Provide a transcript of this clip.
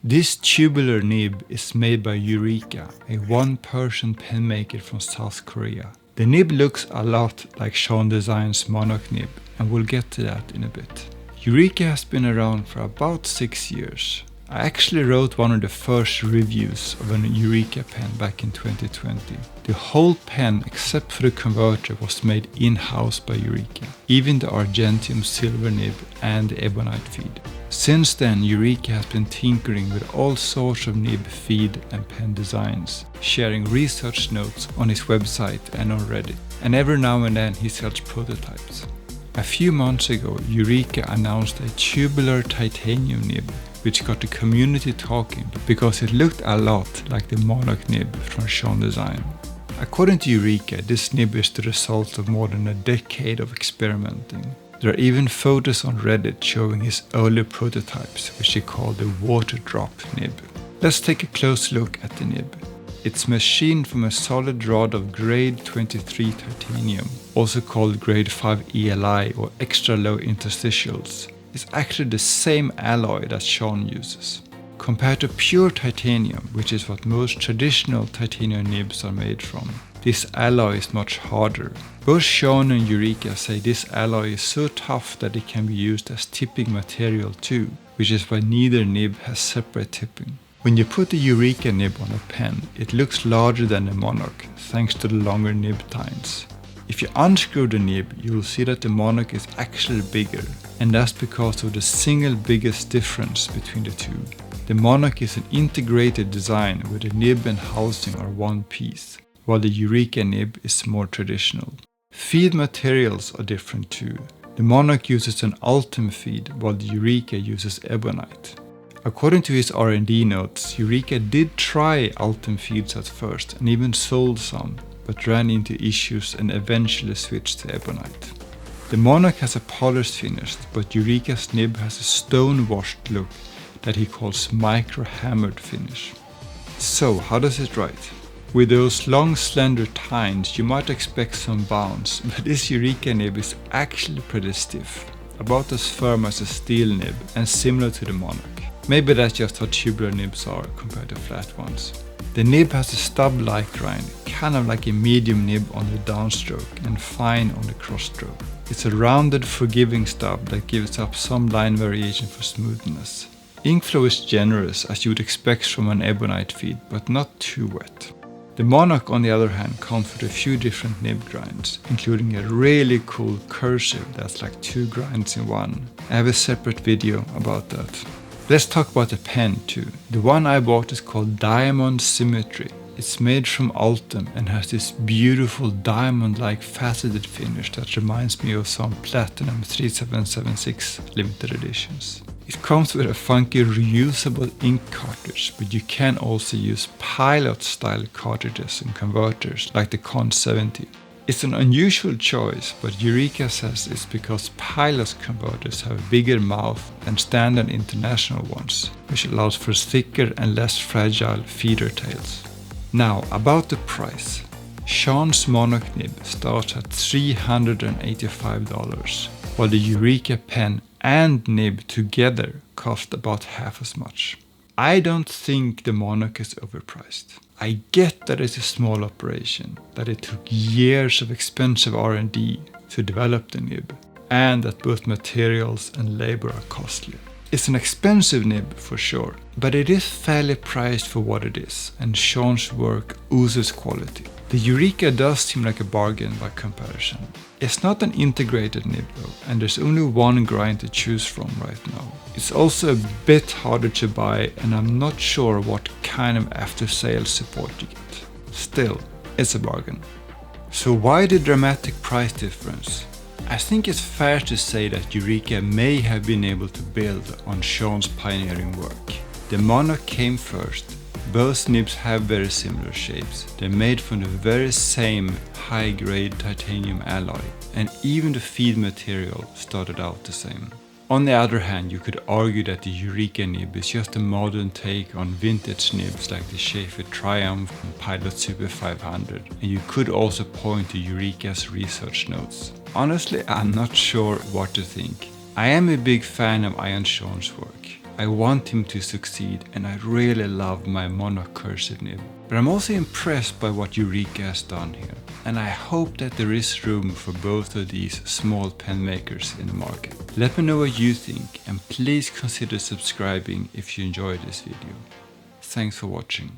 This tubular nib is made by Eureka, a one-person pen maker from South Korea. The nib looks a lot like Schon Design's Monoc nib, and we'll get to that in a bit. Eureka has been around for about 6 years. I actually wrote one of the first reviews of an Eureka pen back in 2020. The whole pen except for the converter was made in-house by Eureka, even the argentium silver nib and the ebonite feed. Since then, Eureka has been tinkering with all sorts of nib, feed and pen designs, sharing research notes on his website and on Reddit, and every now and then he sells prototypes. A few months ago, Eureka announced a tubular titanium nib, which got the community talking because it looked a lot like the Monoc nib from Schon Design. According to Eureka, this nib is the result of more than a decade of experimenting. There are even photos on Reddit showing his early prototypes, which he called the water drop nib. Let's take a close look at the nib. It's machined from a solid rod of grade 23 titanium, also called grade 5 ELI or extra low interstitials. It's actually the same alloy that Schon uses. Compared to pure titanium, which is what most traditional titanium nibs are made from, this alloy is much harder. Both Schon and Eureka say this alloy is so tough that it can be used as tipping material too, which is why neither nib has separate tipping. When you put the Eureka nib on a pen, it looks larger than the Monoc, thanks to the longer nib tines. If you unscrew the nib, you will see that the Monoc is actually bigger, and that's because of the single biggest difference between the two. The Monoc is an integrated design where the nib and housing are one piece, while the Eureka nib is more traditional. Feed materials are different too. The Monoc uses an Ultim feed, while the Eureka uses ebonite. According to his R&D notes, Eureka did try Ultim feeds at first and even sold some, but ran into issues and eventually switched to ebonite. The Monoc has a polished finish, but Eureka's nib has a stone-washed look that he calls micro-hammered finish. So how does it write? With those long slender tines you might expect some bounce, but this Eureka nib is actually pretty stiff, about as firm as a steel nib and similar to the Monoc. Maybe that's just how tubular nibs are compared to flat ones. The nib has a stub-like grind, kind of like a medium nib on the downstroke and fine on the crossstroke. It's a rounded, forgiving stub that gives up some line variation for smoothness. Ink flow is generous as you would expect from an ebonite feed, but not too wet. The Monoc on the other hand comes with a few different nib grinds, including a really cool cursive that's like 2 grinds in one. I have a separate video about that. Let's talk about the pen too. The one I bought is called Diamond Symmetry. It's made from Ultim and has this beautiful diamond-like faceted finish that reminds me of some Platinum 3776 limited editions. It comes with a funky reusable ink cartridge, but you can also use pilot-style cartridges and converters like the Con 70. It's an unusual choice, but Eureka says it's because pilot converters have a bigger mouth than standard international ones, which allows for thicker and less fragile feeder tails. Now about the price. Schon's Monoc nib starts at $385, while the Eureka pen and nib together cost about half as much. I don't think the Monoc is overpriced. I get that it's a small operation, that it took years of expensive R&D to develop the nib, and that both materials and labor are costly. It's an expensive nib for sure, but it is fairly priced for what it is, and Schon's work oozes quality. The Eureka does seem like a bargain by comparison. It's not an integrated nib though, and there's only one grind to choose from right now. It's also a bit harder to buy, and I'm not sure what kind of after-sales support you get. Still, it's a bargain. So why the dramatic price difference? I think it's fair to say that Eureka may have been able to build on Schon's pioneering work. The Monoc came first. Both nibs have very similar shapes. They're made from the very same high-grade titanium alloy, and even the feed material started out the same. On the other hand, you could argue that the Eureka nib is just a modern take on vintage nibs like the Schaefer Triumph and Pilot Super 500, and you could also point to Eureka's research notes. Honestly, I'm not sure what to think. I am a big fan of Schon's work. I want him to succeed, and I really love my Monoc cursive nib. But I'm also impressed by what Eureka has done here, and I hope that there is room for both of these small pen makers in the market. Let me know what you think, and please consider subscribing if you enjoyed this video. Thanks for watching.